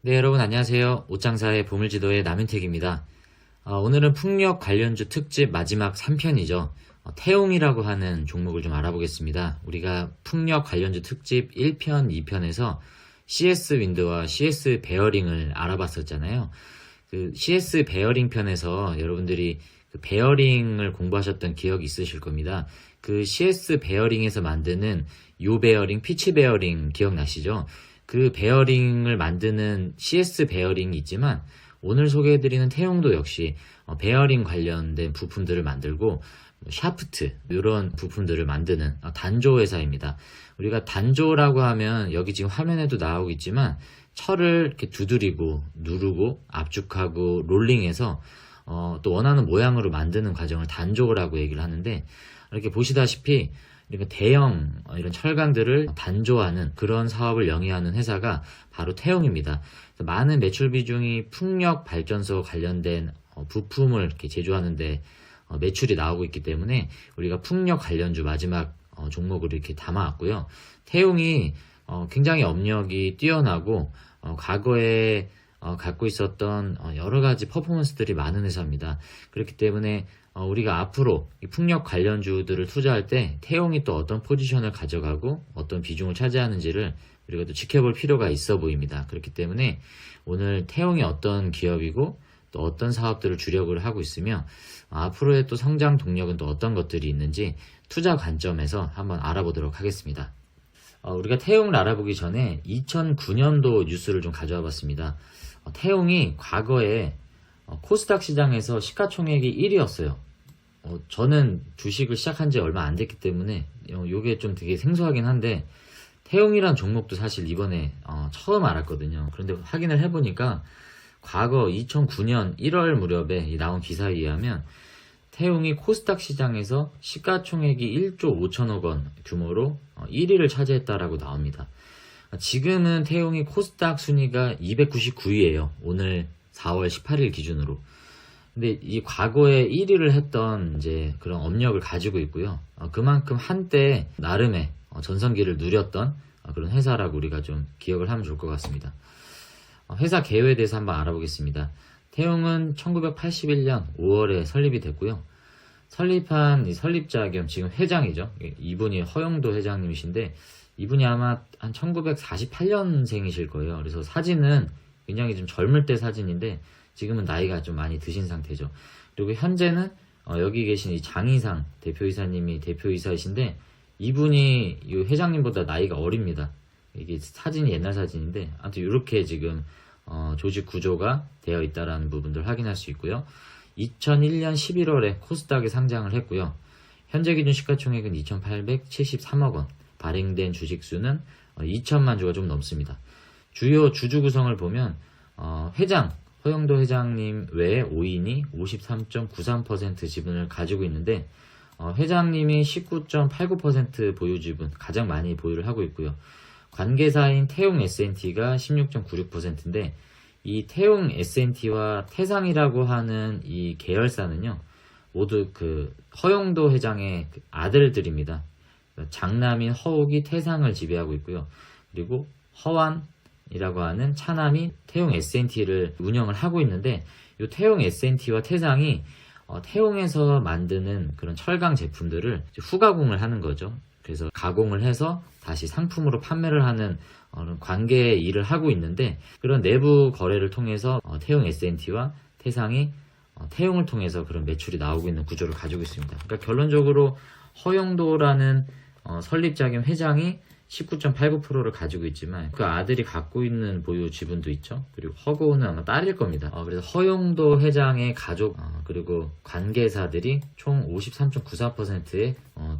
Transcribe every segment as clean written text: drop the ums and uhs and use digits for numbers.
네, 여러분 안녕하세요. 옷장사의 보물지도의 남윤택입니다. 오늘은 풍력 관련주 특집 마지막 3편이죠. 태용이라고 하는 종목을 좀 알아보겠습니다. 우리가 풍력 관련주 특집 1편, 2편에서 CS 윈드와 CS 베어링을 알아봤었잖아요. 그 CS 베어링 편에서 여러분들이 그 베어링을 공부하셨던 기억이 있으실 겁니다. 그 CS 베어링에서 만드는 요 베어링, 피치 베어링 기억나시죠? 그 베어링을 만드는 CS 베어링이 있지만 오늘 소개해드리는 태용도 역시 베어링 관련된 부품들을 만들고 샤프트 이런 부품들을 만드는 단조 회사입니다. 우리가 단조라고 하면 여기 지금 화면에도 나오고 있지만 철을 이렇게 두드리고 누르고 압축하고 롤링해서 또 원하는 모양으로 만드는 과정을 단조라고 얘기를 하는데, 이렇게 보시다시피 이렇게 대형 이런 철강들을 단조하는 그런 사업을 영위하는 회사가 바로 태용입니다. 많은 매출 비중이 풍력 발전소 관련된 부품을 이렇게 제조하는데 매출이 나오고 있기 때문에 우리가 풍력 관련주 마지막 종목으로 이렇게 담아왔고요. 태용이 굉장히 업력이 뛰어나고 과거에 갖고 있었던 여러 가지 퍼포먼스들이 많은 회사입니다. 그렇기 때문에 우리가 앞으로 이 풍력 관련주들을 투자할 때 태용이 또 어떤 포지션을 가져가고 어떤 비중을 차지하는지를 우리가 또 지켜볼 필요가 있어 보입니다. 그렇기 때문에 오늘 태용이 어떤 기업이고 또 어떤 사업들을 주력을 하고 있으며 앞으로의 또 성장 동력은 또 어떤 것들이 있는지 투자 관점에서 한번 알아보도록 하겠습니다. 우리가 태용을 알아보기 전에 2009년도 뉴스를 좀 가져와 봤습니다. 태용이 과거에 코스닥 시장에서 시가총액이 1위였어요. 저는 주식을 시작한 지 얼마 안 됐기 때문에 이게 좀 되게 생소하긴 한데, 태용이란 종목도 사실 이번에 처음 알았거든요. 그런데 확인을 해보니까 과거 2009년 1월 무렵에 나온 기사에 의하면 태용이 코스닥 시장에서 시가총액이 1조 5천억 원 규모로 1위를 차지했다라고 나옵니다. 지금은 태용이 코스닥 순위가 299위예요. 오늘 4월 18일 기준으로. 근데 이 과거에 1위를 했던 이제 그런 업력을 가지고 있고요. 그만큼 한때 나름의 전성기를 누렸던 그런 회사라고 우리가 좀 기억을 하면 좋을 것 같습니다. 회사 개요에 대해서 한번 알아보겠습니다. 태용은 1981년 5월에 설립이 됐고요. 설립한 이 설립자 겸 지금 회장이죠. 이분이 허영도 회장님이신데, 이분이 아마 한 1948년생이실 거예요. 그래서 사진은 굉장히 좀 젊을 때 사진인데 지금은 나이가 좀 많이 드신 상태죠. 그리고 현재는 여기 계신 이 장이상 대표이사님이 대표이사이신데, 이분이 이 회장님보다 나이가 어립니다. 이게 사진이 옛날 사진인데 아무튼 이렇게 지금 조직 구조가 되어 있다라는 부분들 확인할 수 있고요. 2001년 11월에 코스닥에 상장을 했고요. 현재 기준 시가총액은 2,873억 원, 발행된 주식수는 2천만 주가 좀 넘습니다. 주요 주주 구성을 보면 회장, 허영도 회장님 외에 5인이 53.93% 지분을 가지고 있는데, 회장님이 19.89% 보유 지분 가장 많이 보유를 하고 있고요. 관계사인 태용 S&T가 16.96%인데, 이 태용 S&T와 태상이라고 하는 이 계열사는요, 모두 그 허영도 회장의 그 아들들입니다. 장남인 허욱이 태상을 지배하고 있고요. 그리고 허완이라고 하는 차남이 태용 S&T를 운영을 하고 있는데, 이 태용 S&T와 태상이 태용에서 만드는 그런 철강 제품들을 후가공을 하는 거죠. 그래서 가공을 해서 다시 상품으로 판매를 하는 관계 일을 하고 있는데, 그런 내부 거래를 통해서 태용 S&T와 태상이 태용을 통해서 그런 매출이 나오고 있는 구조를 가지고 있습니다. 그러니까 결론적으로 허영도라는 설립자 겸 회장이 19.89%를 가지고 있지만 그 아들이 갖고 있는 보유 지분도 있죠. 그리고 허고는 아마 딸일 겁니다. 그래서 허영도 회장의 가족 그리고 관계사들이 총 53.94%의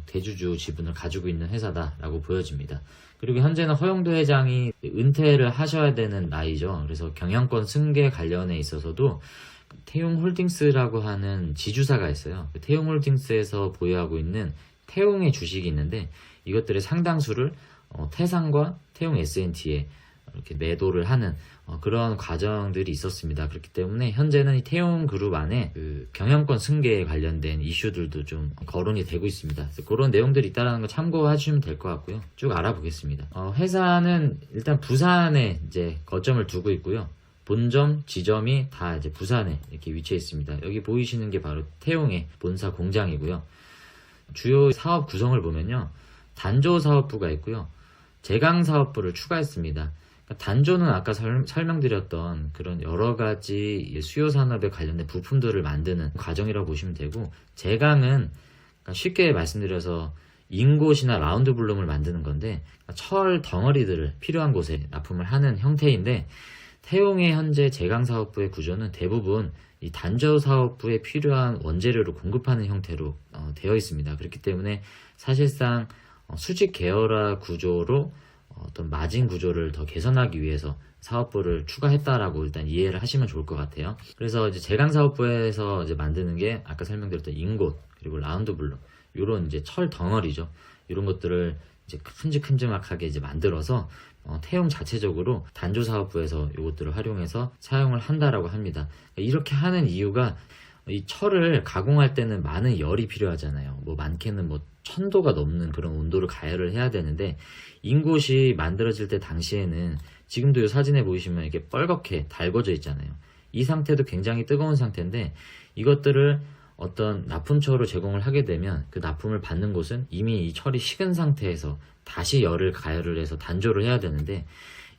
대주주 지분을 가지고 있는 회사다라고 보여집니다. 그리고 현재는 허영도 회장이 은퇴를 하셔야 되는 나이죠. 그래서 경영권 승계 관련에 있어서도 태용홀딩스라고 하는 지주사가 있어요. 태용홀딩스에서 보유하고 있는 태용의 주식이 있는데, 이것들의 상당수를 태상과 태용 S&T에 이렇게 매도를 하는 그런 과정들이 있었습니다. 그렇기 때문에 현재는 이 태용 그룹 안에 그 경영권 승계에 관련된 이슈들도 좀 거론이 되고 있습니다. 그래서 그런 내용들이 있다는 거 참고하시면 될 것 같고요. 쭉 알아보겠습니다. 회사는 일단 부산에 이제 거점을 두고 있고요. 본점, 지점이 다 이제 부산에 이렇게 위치해 있습니다. 여기 보이시는 게 바로 태용의 본사 공장이고요. 주요 사업 구성을 보면요. 단조 사업부가 있고요. 제강 사업부를 추가했습니다. 그러니까 단조는 아까 설명드렸던 그런 여러 가지 수요 산업에 관련된 부품들을 만드는 과정이라고 보시면 되고, 제강은 그러니까 쉽게 말씀드려서 인곳이나 라운드 블룸을 만드는 건데, 철 덩어리들을 필요한 곳에 납품을 하는 형태인데, 태용의 현재 제강 사업부의 구조는 대부분 이 단조 사업부에 필요한 원재료를 공급하는 형태로 되어 있습니다. 그렇기 때문에 사실상 수직 계열화 구조로 어떤 마진 구조를 더 개선하기 위해서 사업부를 추가했다라고 일단 이해를 하시면 좋을 것 같아요. 그래서 이제 제강 사업부에서 이제 만드는 게 아까 설명드렸던 인곳 그리고 라운드 블록 이런 이제 철 덩어리죠. 이런 것들을 이제 큼직큼직하게 이제 만들어서 태용 자체적으로 단조 사업부에서 이것들을 활용해서 사용을 한다라고 합니다. 이렇게 하는 이유가 이 철을 가공할 때는 많은 열이 필요하잖아요. 뭐 많게는 뭐 1000도가 넘는 그런 온도를 가열을 해야 되는데, 인곳이 만들어질 때 당시에는 지금도 이 사진에 보이시면 이렇게 뻘겋게 달궈져 있잖아요. 이 상태도 굉장히 뜨거운 상태인데, 이것들을 어떤 납품처로 제공을 하게 되면 그 납품을 받는 곳은 이미 이 철이 식은 상태에서 다시 열을 가열을 해서 단조를 해야 되는데,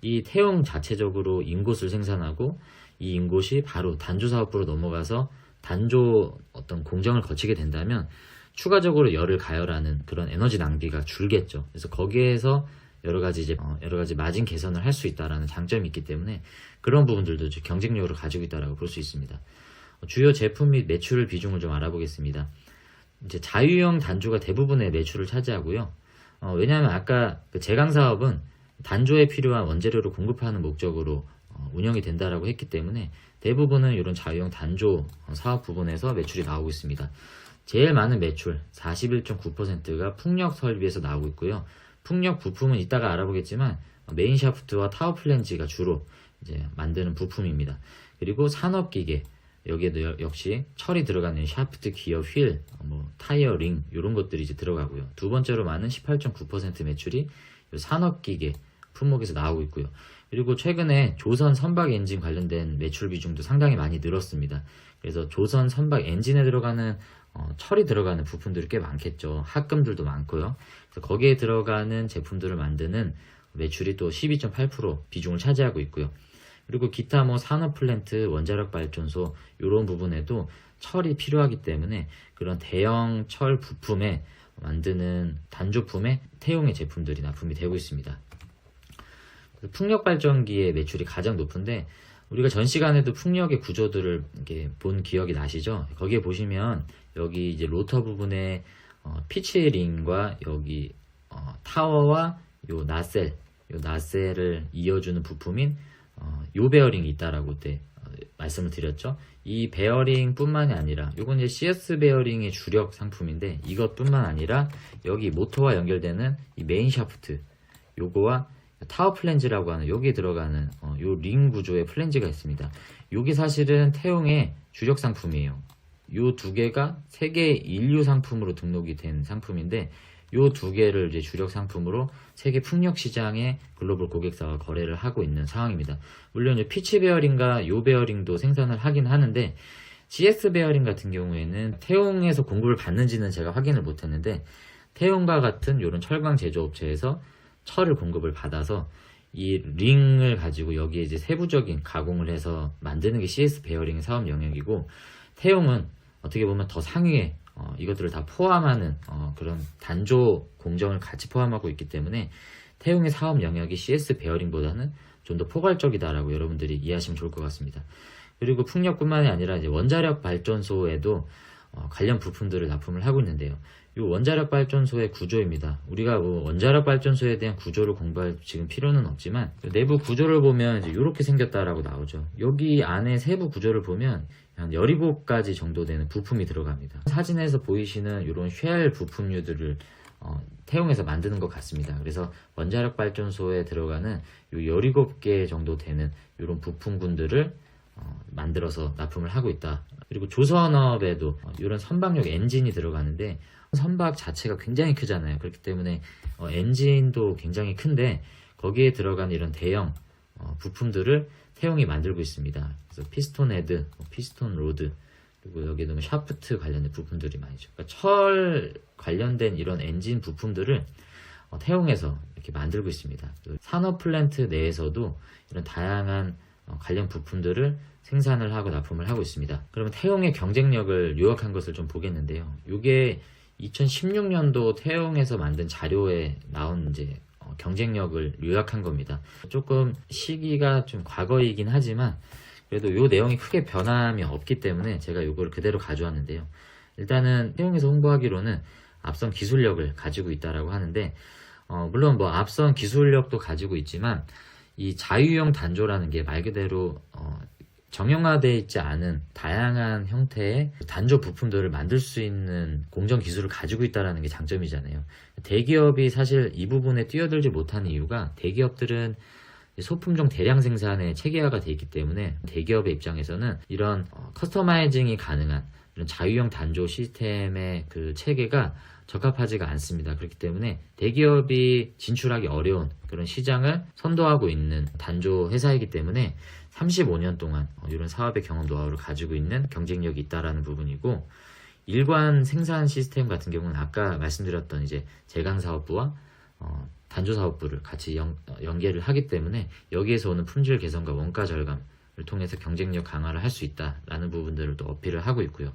이 태용 자체적으로 인곳을 생산하고 이 인곳이 바로 단조 사업부로 넘어가서 단조 어떤 공정을 거치게 된다면 추가적으로 열을 가열하는 그런 에너지 낭비가 줄겠죠. 그래서 거기에서 여러 가지 마진 개선을 할 수 있다라는 장점이 있기 때문에 그런 부분들도 경쟁력을 가지고 있다라고 볼 수 있습니다. 주요 제품 및 매출 비중을 좀 알아보겠습니다. 이제 자유형 단조가 대부분의 매출을 차지하고요. 왜냐하면 아까 그 제강 사업은 단조에 필요한 원재료를 공급하는 목적으로 운영이 된다라고 했기 때문에 대부분은 이런 자유형 단조 사업 부분에서 매출이 나오고 있습니다. 제일 많은 매출 41.9%가 풍력 설비에서 나오고 있고요. 풍력 부품은 이따가 알아보겠지만 메인 샤프트와 타워 플랜지가 주로 이제 만드는 부품입니다. 그리고 산업기계, 여기에도 역시 철이 들어가는 샤프트, 기어, 휠, 타이어, 링 이런 것들이 이제 들어가고요. 두 번째로 많은 18.9% 매출이 산업기계 품목에서 나오고 있고요. 그리고 최근에 조선 선박 엔진 관련된 매출 비중도 상당히 많이 늘었습니다. 그래서 조선 선박 엔진에 들어가는 철이 들어가는 부품들이 꽤 많겠죠. 합금들도 많고요. 그래서 거기에 들어가는 제품들을 만드는 매출이 또 12.8% 비중을 차지하고 있고요. 그리고 기타 산업 플랜트, 원자력 발전소 이런 부분에도 철이 필요하기 때문에 그런 대형 철 부품에 만드는 단조품에 태용의 제품들이 납품이 되고 있습니다. 풍력 발전기의 매출이 가장 높은데, 우리가 전 시간에도 풍력의 구조들을 이렇게 본 기억이 나시죠? 거기에 보시면 여기 이제 로터 부분에 피치링과 여기 타워와 요 나셀을 이어주는 부품인 요 베어링이 있다라고 그때 말씀을 드렸죠. 이 베어링 뿐만이 아니라 요건 이제 CS 베어링의 주력 상품인데, 이것뿐만 아니라 여기 모터와 연결되는 이 메인 샤프트 요거와 타워 플랜지라고 하는 여기에 들어가는 요 링 구조의 플랜지가 있습니다. 요게 사실은 태용의 주력 상품이에요. 요 두 개가 세계 인류 상품으로 등록이 된 상품인데, 요 두 개를 이제 주력 상품으로 세계 풍력 시장의 글로벌 고객사와 거래를 하고 있는 상황입니다. 물론 피치 베어링과 요 베어링도 생산을 하긴 하는데, CS 베어링 같은 경우에는 태용에서 공급을 받는지는 제가 확인을 못했는데, 태용과 같은 이런 철강 제조업체에서 철을 공급을 받아서 이 링을 가지고 여기에 이제 세부적인 가공을 해서 만드는 게 CS 베어링의 사업 영역이고, 태용은 어떻게 보면 더 상위에 이것들을 다 포함하는 그런 단조 공정을 같이 포함하고 있기 때문에 태용의 사업 영역이 CS 베어링보다는 좀 더 포괄적이다라고 여러분들이 이해하시면 좋을 것 같습니다. 그리고 풍력뿐만이 아니라 이제 원자력 발전소에도 관련 부품들을 납품을 하고 있는데요. 이 원자력 발전소의 구조입니다. 우리가 원자력 발전소에 대한 구조를 공부할 지금 필요는 없지만 내부 구조를 보면 이제 이렇게 생겼다라고 나오죠. 여기 안에 세부 구조를 보면 한 17가지 정도 되는 부품이 들어갑니다. 사진에서 보이시는 이런 쉘 부품류들을 태용해서 만드는 것 같습니다. 그래서 원자력 발전소에 들어가는 요 17개 정도 되는 이런 부품군들을 만들어서 납품을 하고 있다. 그리고 조선업에도 이런 선박용 엔진이 들어가는데 선박 자체가 굉장히 크잖아요. 그렇기 때문에 엔진도 굉장히 큰데 거기에 들어간 이런 대형 부품들을 태용이 만들고 있습니다. 그래서 피스톤 헤드, 피스톤 로드, 그리고 여기는 샤프트 관련된 부품들이 많이죠. 그러니까 철 관련된 이런 엔진 부품들을 태용해서 이렇게 만들고 있습니다. 산업 플랜트 내에서도 이런 다양한 관련 부품들을 생산을 하고 납품을 하고 있습니다. 그러면 태용의 경쟁력을 요약한 것을 좀 보겠는데요. 이게 2016년도 태용에서 만든 자료에 나온 이제 경쟁력을 요약한 겁니다. 조금 시기가 좀 과거이긴 하지만 그래도 이 내용이 크게 변함이 없기 때문에 제가 이걸 그대로 가져왔는데요. 일단은 태용에서 홍보하기로는 앞선 기술력을 가지고 있다라고 하는데 물론 뭐 앞선 기술력도 가지고 있지만 이 자유형 단조라는 게 말 그대로 정형화되어 있지 않은 다양한 형태의 단조 부품들을 만들 수 있는 공정 기술을 가지고 있다는 게 장점이잖아요. 대기업이 사실 이 부분에 뛰어들지 못하는 이유가 대기업들은 소품종 대량 생산에 체계화가 되어 있기 때문에 대기업의 입장에서는 이런 커스터마이징이 가능한 이런 자유형 단조 시스템의 그 체계가 적합하지가 않습니다. 그렇기 때문에 대기업이 진출하기 어려운 그런 시장을 선도하고 있는 단조 회사이기 때문에 35년 동안 이런 사업의 경험 노하우를 가지고 있는 경쟁력이 있다라는 부분이고, 일관 생산 시스템 같은 경우는 아까 말씀드렸던 이제 제강사업부와 단조사업부를 같이 연계를 하기 때문에 여기에서 오는 품질 개선과 원가 절감을 통해서 경쟁력 강화를 할 수 있다라는 부분들을 또 어필을 하고 있고요.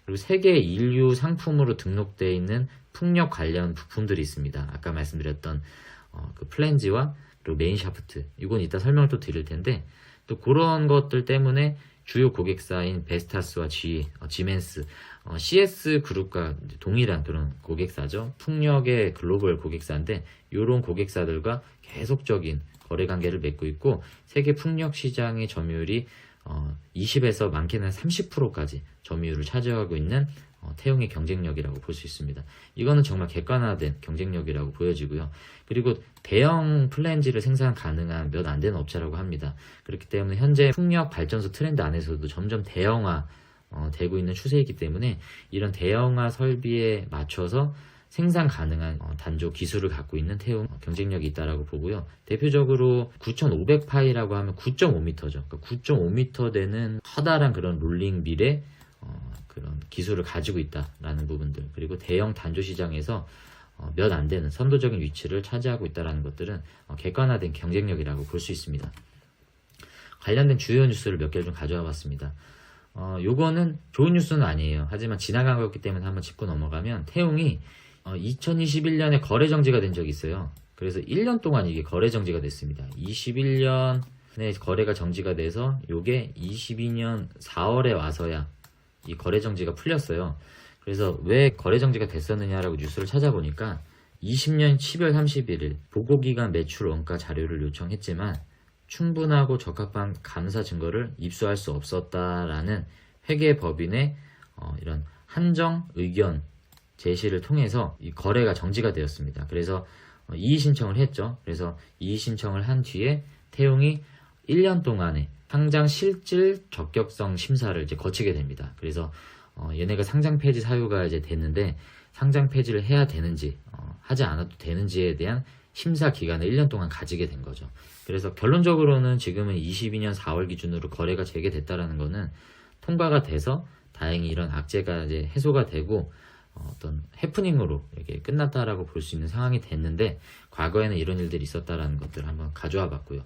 그리고 세계 인류 상품으로 등록되어 있는 풍력 관련 부품들이 있습니다. 아까 말씀드렸던 그 플랜지와 그리고 메인 샤프트, 이건 이따 설명을 또 드릴 텐데, 또 그런 것들 때문에 주요 고객사인 베스타스와 지멘스, CS 그룹과 동일한 그런 고객사죠. 풍력의 글로벌 고객사인데 이런 고객사들과 계속적인 거래 관계를 맺고 있고, 세계 풍력 시장의 점유율이 20에서 많게는 30%까지 점유율을 차지하고 있는 태용의 경쟁력이라고 볼 수 있습니다. 이거는 정말 객관화된 경쟁력이라고 보여지고요. 그리고 대형 플랜지를 생산 가능한 몇 안 되는 업체라고 합니다. 그렇기 때문에 현재 풍력 발전소 트렌드 안에서도 점점 대형화 되고 있는 추세이기 때문에 이런 대형화 설비에 맞춰서 생산 가능한 단조 기술을 갖고 있는 태용 경쟁력이 있다라고 보고요. 대표적으로 9500파이라고 하면 9.5m죠. 그러니까 9.5m 되는 커다란 그런 롤링 밀에 그런 기술을 가지고 있다라는 부분들, 그리고 대형 단조 시장에서 몇 안 되는 선도적인 위치를 차지하고 있다라는 것들은 객관화된 경쟁력이라고 볼 수 있습니다. 관련된 주요 뉴스를 몇 개를 좀 가져와 봤습니다. 요거는 좋은 뉴스는 아니에요. 하지만 지나간 거였기 때문에 한번 짚고 넘어가면, 태용이 2021년에 거래 정지가 된 적이 있어요. 그래서 1년 동안 이게 거래 정지가 됐습니다. 21년에 거래가 정지가 돼서 요게 22년 4월에 와서야 이 거래 정지가 풀렸어요. 그래서 왜 거래 정지가 됐었느냐라고 뉴스를 찾아보니까 20년 10월 31일 보고기간 매출 원가 자료를 요청했지만 충분하고 적합한 감사 증거를 입수할 수 없었다라는 회계법인의 이런 한정 의견 제시를 통해서 이 거래가 정지가 되었습니다. 그래서 이의 신청을 했죠. 그래서 이의 신청을 한 뒤에 태용이 1년 동안의 상장 실질 적격성 심사를 이제 거치게 됩니다. 그래서 얘네가 상장 폐지 사유가 이제 됐는데 상장 폐지를 해야 되는지 하지 않아도 되는지에 대한 심사 기간을 1년 동안 가지게 된 거죠. 그래서 결론적으로는 지금은 22년 4월 기준으로 거래가 재개됐다라는 거는 통과가 돼서 다행히 이런 악재가 이제 해소가 되고 어떤 해프닝으로 이렇게 끝났다라고 볼 수 있는 상황이 됐는데, 과거에는 이런 일들이 있었다라는 것들을 한번 가져와 봤고요.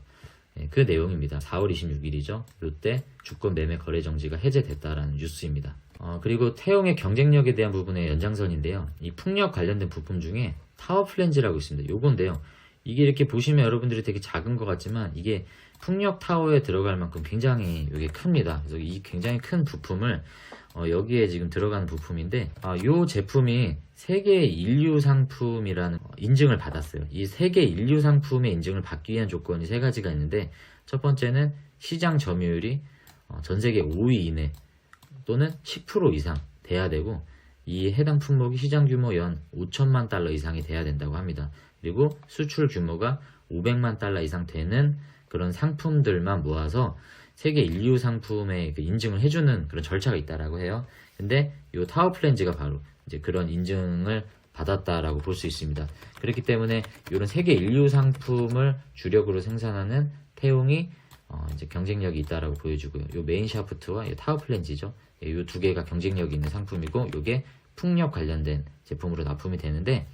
그 내용입니다. 4월 26일이죠. 이때 주권 매매 거래 정지가 해제됐다라는 뉴스입니다. 그리고 태용의 경쟁력에 대한 부분의 연장선인데요. 이 풍력 관련된 부품 중에 타워 플랜지라고 있습니다. 요건데요. 이게 이렇게 보시면 여러분들이 되게 작은 것 같지만 이게 풍력 타워에 들어갈 만큼 굉장히 이게 큽니다. 그래서 이 굉장히 큰 부품을 여기에 지금 들어가는 부품인데, 이 제품이 세계 인류 상품이라는 인증을 받았어요. 이 세계 인류 상품의 인증을 받기 위한 조건이 세 가지가 있는데, 첫 번째는 시장 점유율이 전 세계 5위 이내 또는 10% 이상 돼야 되고, 이 해당 품목이 시장 규모 연 5천만 달러 이상이 돼야 된다고 합니다. 그리고 수출 규모가 500만 달러 이상 되는 그런 상품들만 모아서 세계 인류 상품에 인증을 해주는 그런 절차가 있다라고 해요. 근데 이 타워 플랜즈가 바로 이제 그런 인증을 받았다라고 볼 수 있습니다. 그렇기 때문에 이런 세계 인류 상품을 주력으로 생산하는 태용이 이제 경쟁력이 있다라고 보여주고요. 이 메인 샤프트와 이 타워 플랜지죠. 이 두 개가 경쟁력이 있는 상품이고, 이게 풍력 관련된 제품으로 납품이 되는데,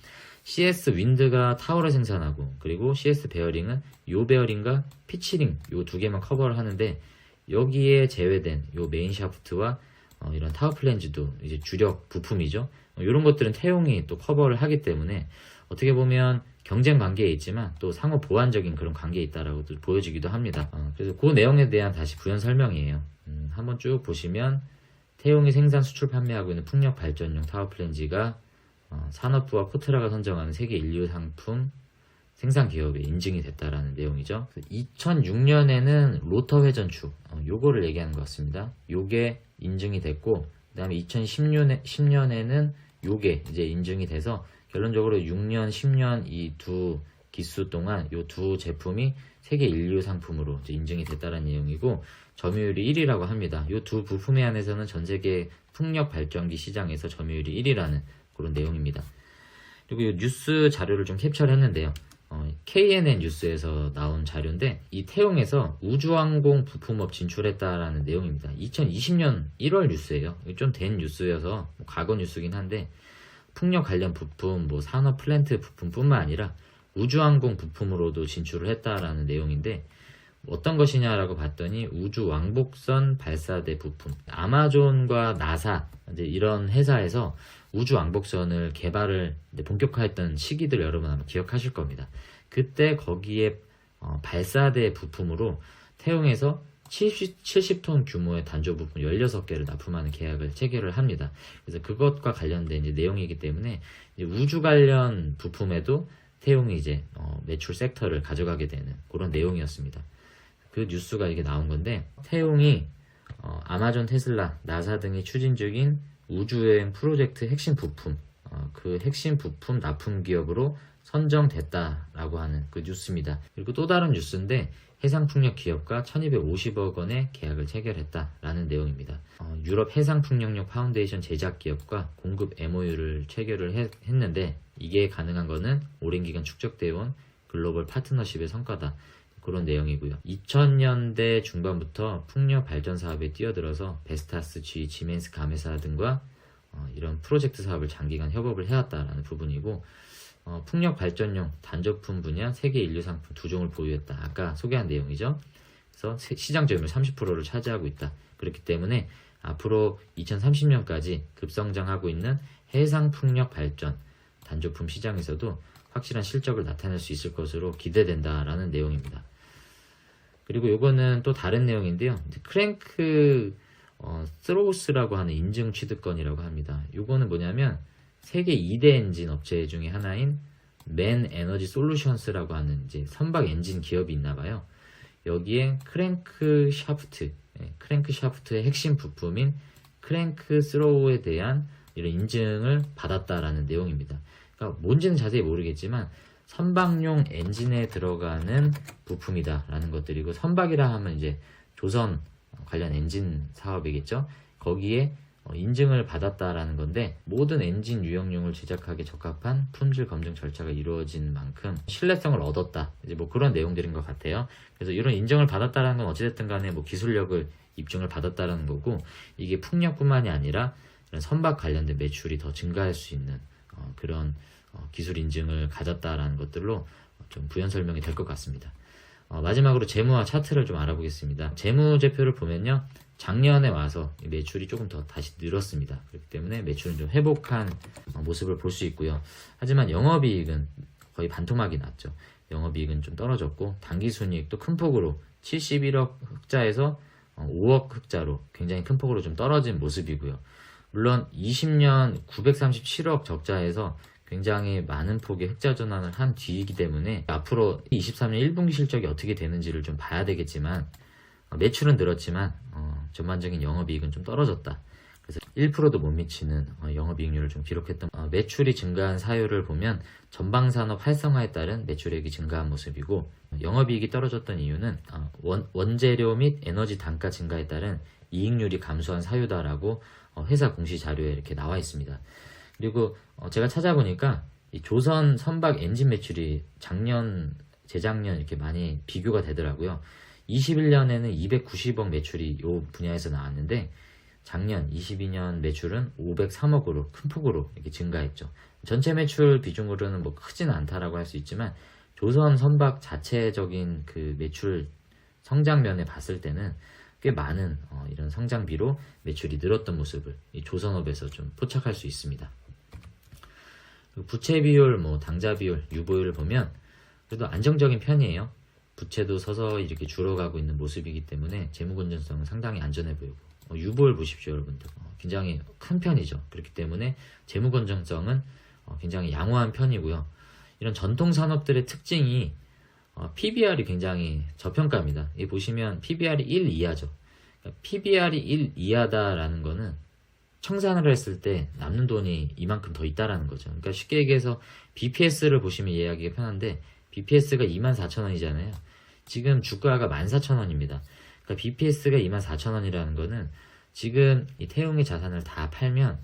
CS 윈드가 타워를 생산하고, 그리고 CS 베어링은 요 베어링과 피치링 요 두 개만 커버를 하는데, 여기에 제외된 요 메인 샤프트와 이런 타워 플랜지도 이제 주력 부품이죠. 이런 것들은 태용이 또 커버를 하기 때문에 어떻게 보면 경쟁 관계에 있지만 또 상호 보완적인 그런 관계에 있다라고 보여지기도 합니다. 그래서 그 내용에 대한 다시 부연 설명이에요. 한번 쭉 보시면 태용이 생산 수출 판매하고 있는 풍력 발전용 타워 플랜지가 산업부와 코트라가 선정하는 세계 인류 상품 생산 기업에 인증이 됐다라는 내용이죠. 2006년에는 로터 회전축 요거를 얘기하는 것 같습니다. 요게 인증이 됐고, 그 다음에 2010년에는 요게 이제 인증이 돼서 결론적으로 6년, 10년 이 두 기수 동안 요 두 제품이 세계 인류 상품으로 이제 인증이 됐다는 내용이고, 점유율이 1위라고 합니다. 요 두 부품에 한해서는 전 세계 풍력 발전기 시장에서 점유율이 1위라는 그런 내용입니다. 그리고 이 뉴스 자료를 좀 캡처를 했는데요. KNN 뉴스에서 나온 자료인데, 이 태용에서 우주항공 부품업 진출했다라는 내용입니다. 2020년 1월 뉴스예요. 좀 된 뉴스여서 과거 뉴스긴 한데, 풍력 관련 부품, 산업 플랜트 부품뿐만 아니라 우주항공 부품으로도 진출을 했다라는 내용인데, 어떤 것이냐라고 봤더니 우주 왕복선 발사대 부품, 아마존과 나사 이제 이런 회사에서 우주 왕복선을 개발을 본격화했던 시기들 여러분 아마 기억하실 겁니다. 그때 거기에 발사대 부품으로 태용에서 70톤 규모의 단조 부품 16개를 납품하는 계약을 체결을 합니다. 그래서 그것과 관련된 이제 내용이기 때문에 이제 우주 관련 부품에도 태용이 이제 매출 섹터를 가져가게 되는 그런 내용이었습니다. 그 뉴스가 이게 나온 건데, 태용이 아마존, 테슬라, 나사 등이 추진 중인 우주여행 프로젝트 핵심 부품, 그 핵심 부품 납품 기업으로 선정됐다라고 하는 그 뉴스입니다. 그리고 또 다른 뉴스인데, 해상풍력 기업과 1250억 원의 계약을 체결했다라는 내용입니다. 유럽 해상풍력용 파운데이션 제작 기업과 공급 MOU를 체결을 했는데, 이게 가능한 거는 오랜 기간 축적되어 온 글로벌 파트너십의 성과다. 그런 내용이고요. 2000년대 중반부터 풍력 발전 사업에 뛰어들어서 베스타스, G, 지멘스 가메사 등과 이런 프로젝트 사업을 장기간 협업을 해왔다라는 부분이고, 풍력 발전용 단조품 분야 세계 인류 상품 2종을 보유했다. 아까 소개한 내용이죠. 그래서 시장 점유율 30%를 차지하고 있다. 그렇기 때문에 앞으로 2030년까지 급성장하고 있는 해상 풍력 발전 단조품 시장에서도 확실한 실적을 나타낼 수 있을 것으로 기대된다라는 내용입니다. 그리고 요거는 또 다른 내용인데요. 크랭크 스로우스라고 하는 인증 취득권이라고 합니다. 요거는 뭐냐면 세계 2대 엔진 업체 중에 하나인 맨 에너지 솔루션스라고 하는 이제 선박 엔진 기업이 있나 봐요. 여기에 크랭크 샤프트의 핵심 부품인 크랭크 스로우에 대한 이런 인증을 받았다라는 내용입니다. 그러니까 뭔지는 자세히 모르겠지만 선박용 엔진에 들어가는 부품이다라는 것들이고, 선박이라 하면 이제 조선 관련 엔진 사업이겠죠. 거기에 인증을 받았다라는 건데, 모든 엔진 유형용을 제작하기에 적합한 품질 검증 절차가 이루어진 만큼 신뢰성을 얻었다. 이제 그런 내용들인 것 같아요. 그래서 이런 인정을 받았다라는 건 어찌됐든 간에 기술력을 입증을 받았다라는 거고, 이게 풍력뿐만이 아니라 선박 관련된 매출이 더 증가할 수 있는 그런 기술 인증을 가졌다라는 것들로 좀 부연 설명이 될 것 같습니다. 마지막으로 재무와 차트를 좀 알아보겠습니다. 재무제표를 보면요, 작년에 와서 매출이 조금 더 다시 늘었습니다. 그렇기 때문에 매출은 좀 회복한 모습을 볼 수 있고요. 하지만 영업이익은 거의 반토막이 났죠. 영업이익은 좀 떨어졌고, 당기순이익도 큰 폭으로 71억 흑자에서 5억 흑자로 굉장히 큰 폭으로 좀 떨어진 모습이고요. 물론 20년 937억 적자에서 굉장히 많은 폭의 흑자 전환을 한 뒤이기 때문에 앞으로 23년 1분기 실적이 어떻게 되는지를 좀 봐야 되겠지만, 매출은 늘었지만 전반적인 영업이익은 좀 떨어졌다. 그래서 1%도 못 미치는 영업이익률을 좀 기록했던 매출이 증가한 사유를 보면 전방산업 활성화에 따른 매출액이 증가한 모습이고 영업이익이 떨어졌던 이유는 원재료 및 에너지 단가 증가에 따른 이익률이 감소한 사유다라고 회사 공시 자료에 이렇게 나와 있습니다. 그리고 제가 찾아보니까 이 조선 선박 엔진 매출이 작년, 재작년 이렇게 많이 비교가 되더라고요. 21년에는 290억 매출이 이 분야에서 나왔는데 작년 22년 매출은 503억으로 큰 폭으로 이렇게 증가했죠. 전체 매출 비중으로는 뭐 크지는 않다라고 할 수 있지만 조선 선박 자체적인 그 매출 성장면에 봤을 때는 꽤 많은 이런 성장비로 매출이 늘었던 모습을 이 조선업에서 좀 포착할 수 있습니다. 부채 비율, 당자 비율, 유보율을 보면 그래도 안정적인 편이에요. 부채도 서서히 이렇게 줄어가고 있는 모습이기 때문에 재무 건전성은 상당히 안전해 보이고 유보율 보십시오, 여러분들. 굉장히 큰 편이죠. 그렇기 때문에 재무 건전성은 굉장히 양호한 편이고요. 이런 전통 산업들의 특징이 PBR이 굉장히 저평가입니다. 이 보시면 PBR이 1 이하죠. 그러니까 PBR이 1 이하다라는 거는 청산을 했을 때 남는 돈이 이만큼 더 있다라는 거죠. 그러니까 쉽게 얘기해서 BPS를 보시면 이해하기가 편한데 BPS가 24,000원이잖아요. 지금 주가가 14,000원입니다. 그러니까 BPS가 24,000원이라는 거는 지금 이 태용의 자산을 다 팔면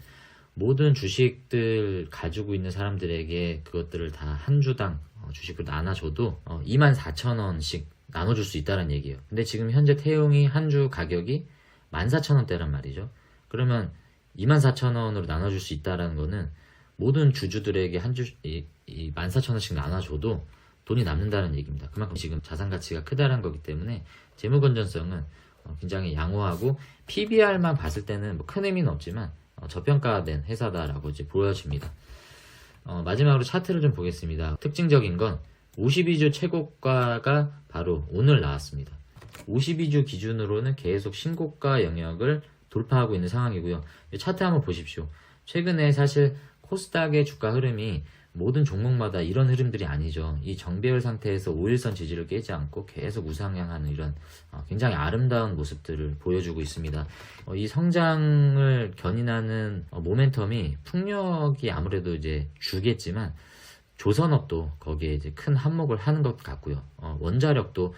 모든 주식들 가지고 있는 사람들에게 그것들을 다 한 주당 주식을 나눠줘도 24,000원씩 나눠줄 수 있다는 얘기예요. 근데 지금 현재 태용이 한 주 가격이 14,000원대란 말이죠. 그러면 24,000원으로 나눠줄 수 있다는 거는 모든 주주들에게 한 주 14,000원씩 나눠줘도 돈이 남는다는 얘기입니다. 그만큼 지금 자산 가치가 크다는 거기 때문에 재무 건전성은 굉장히 양호하고 PBR만 봤을 때는 큰 의미는 없지만 저평가된 회사다라고 이제 보여집니다. 마지막으로 차트를 좀 보겠습니다. 특징적인 건 52주 최고가가 바로 오늘 나왔습니다. 52주 기준으로는 계속 신고가 영역을 돌파하고 있는 상황이고요. 이 차트 한번 보십시오. 최근에 사실 코스닥의 주가 흐름이 모든 종목마다 이런 흐름들이 아니죠. 이 정배열 상태에서 5일선 지지를 깨지 않고 계속 우상향하는 이런 굉장히 아름다운 모습들을 보여주고 있습니다. 이 성장을 견인하는 모멘텀이 풍력이 아무래도 이제 주겠지만 조선업도 거기에 이제 큰 한몫을 하는 것 같고요. 원자력도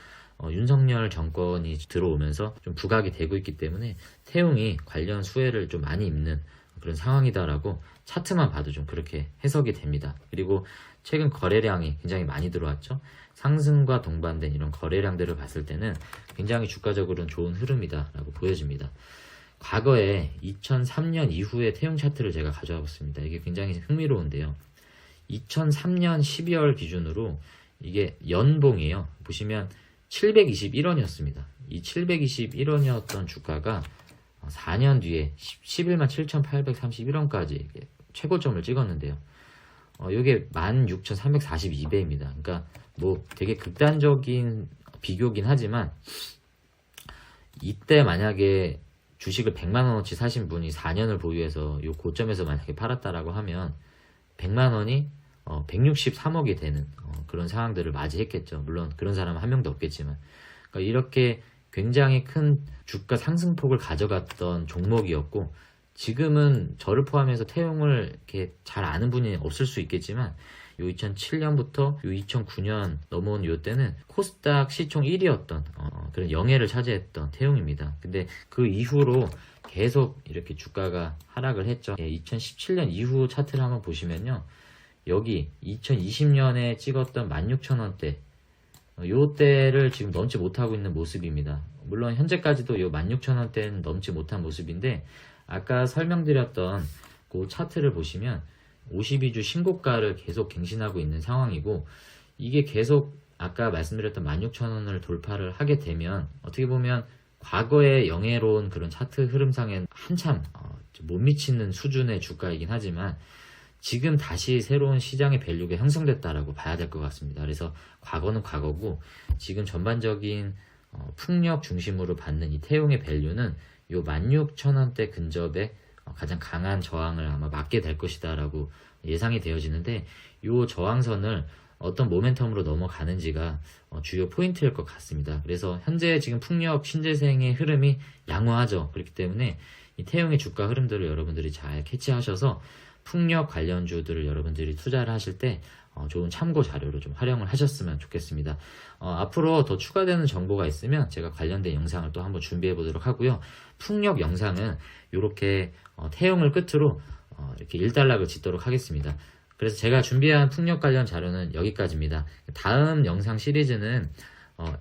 윤석열 정권이 들어오면서 좀 부각이 되고 있기 때문에 태용이 관련 수혜를 좀 많이 입는 그런 상황이다라고 차트만 봐도 좀 그렇게 해석이 됩니다. 그리고 최근 거래량이 굉장히 많이 들어왔죠. 상승과 동반된 이런 거래량들을 봤을 때는 굉장히 주가적으로는 좋은 흐름이다라고 보여집니다. 과거에 2003년 이후의 태용 차트를 제가 가져와 봤습니다. 이게 굉장히 흥미로운데요. 2003년 12월 기준으로 이게 연봉이에요. 보시면 721원이었습니다. 이 721원이었던 주가가 4년 뒤에 11만 7,831원까지 최고점을 찍었는데요. 이게 16,342배입니다. 그러니까 뭐 되게 극단적인 비교긴 하지만 이때 만약에 주식을 100만원어치 사신 분이 4년을 보유해서 이 고점에서 만약에 팔았다라고 하면 100만원이 163억이 되는 그런 상황들을 맞이했겠죠. 물론 그런 사람은 한 명도 없겠지만 그러니까 이렇게 굉장히 큰 주가 상승폭을 가져갔던 종목이었고 지금은 저를 포함해서 태용을 이렇게 잘 아는 분이 없을 수 있겠지만 요 2007년부터 요 2009년 넘어온 요 때는 코스닥 시총 1위였던 그런 영예를 차지했던 태용입니다. 근데 그 이후로 계속 이렇게 주가가 하락을 했죠. 2017년 이후 차트를 한번 보시면요. 여기 2020년에 찍었던 16,000원대 요 때를 지금 넘지 못하고 있는 모습입니다. 물론 현재까지도 요 16,000원대는 넘지 못한 모습인데 아까 설명드렸던 그 차트를 보시면 52주 신고가를 계속 갱신하고 있는 상황이고 이게 계속 아까 말씀드렸던 16,000원을 돌파를 하게 되면 어떻게 보면 과거의 영예로운 그런 차트 흐름상엔 한참 못 미치는 수준의 주가이긴 하지만 지금 다시 새로운 시장의 밸류가 형성됐다라고 봐야 될 것 같습니다. 그래서 과거는 과거고 지금 전반적인 풍력 중심으로 받는 이 태용의 밸류는 요 16,000원대 근접에 가장 강한 저항을 아마 맞게 될 것이다 라고 예상이 되어지는데 요 저항선을 어떤 모멘텀으로 넘어가는지가 주요 포인트일 것 같습니다. 그래서 현재 지금 풍력 신재생의 흐름이 양호하죠. 그렇기 때문에 이 태용의 주가 흐름들을 여러분들이 잘 캐치하셔서 풍력 관련주들을 여러분들이 투자를 하실 때 좋은 참고 자료로 좀 활용을 하셨으면 좋겠습니다. 앞으로 더 추가되는 정보가 있으면 제가 관련된 영상을 또 한번 준비해 보도록 하고요. 풍력 영상은 이렇게 태용을 끝으로 이렇게 일단락을 짓도록 하겠습니다. 그래서 제가 준비한 풍력 관련 자료는 여기까지입니다. 다음 영상 시리즈는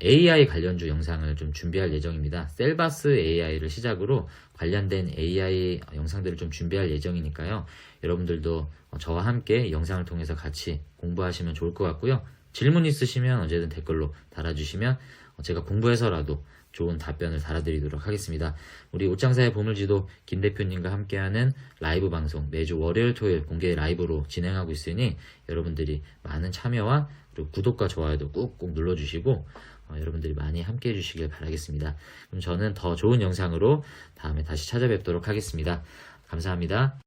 AI 관련주 영상을 좀 준비할 예정입니다. 셀바스 AI를 시작으로 관련된 AI 영상들을 좀 준비할 예정이니까요. 여러분들도 저와 함께 영상을 통해서 같이 공부하시면 좋을 것 같고요. 질문 있으시면 언제든 댓글로 달아주시면 제가 공부해서라도 좋은 답변을 달아드리도록 하겠습니다. 우리 옷장사의 보물지도 김 대표님과 함께하는 라이브 방송 매주 월요일 토요일 공개 라이브로 진행하고 있으니 여러분들이 많은 참여와 그리고 구독과 좋아요도 꾹꾹 눌러주시고 여러분들이 많이 함께 해주시길 바라겠습니다. 그럼 저는 더 좋은 영상으로 다음에 다시 찾아뵙도록 하겠습니다. 감사합니다.